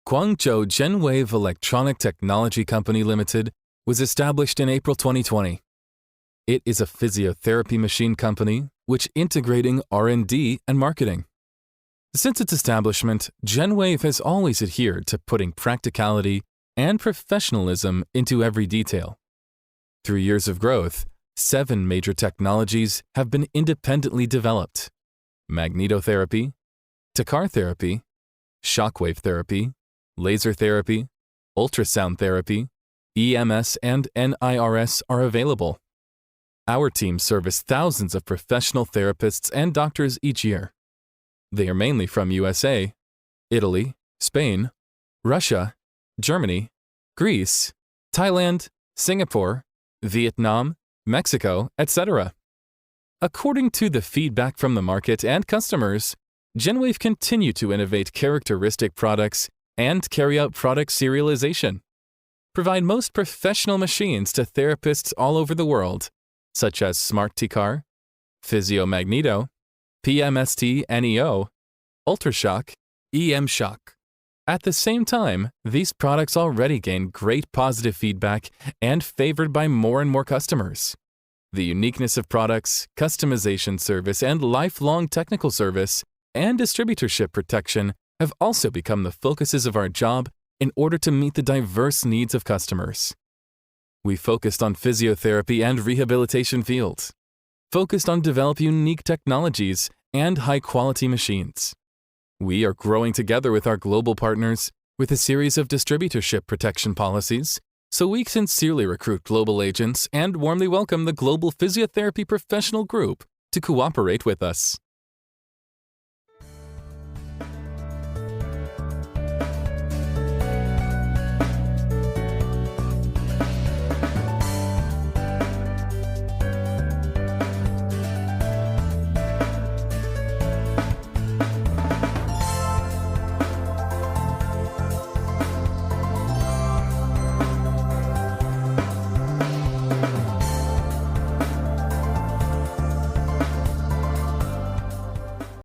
Guangzhou Genwave Electronic Technology Company Limited was established in April 2020. It is a physiotherapy machine company which integrating R&D and marketing. Since its establishment, Genwave has always adhered to putting practicality and professionalism into every detail. Through years of growth, 7 major technologies have been independently developed: magnetotherapy, Takar therapy, shockwave therapy, laser therapy, ultrasound therapy, EMS and NIRS are available. Our team service thousands of professional therapists and doctors each year. They are mainly from USA, Italy, Spain, Russia, Germany, Greece, Thailand, Singapore, Vietnam, Mexico, etc. According to the feedback from the market and customers, Genwave continue to innovate characteristic products and carry out product serialization. Provide most professional machines to therapists all over the world, such as Smart TCAR, Physio Magneto, PMST NEO, Ultrashock, EM Shock. At the same time, these products already gain great positive feedback and favored by more and more customers. The uniqueness of products, customization service, and lifelong technical service and distributorship protection have also become the focuses of our job in order to meet the diverse needs of customers. We focused on physiotherapy and rehabilitation fields, focused on develop unique technologies and high-quality machines. We are growing together with our global partners with a series of distributorship protection policies, so we sincerely recruit global agents and warmly welcome the Global Physiotherapy Professional Group to cooperate with us.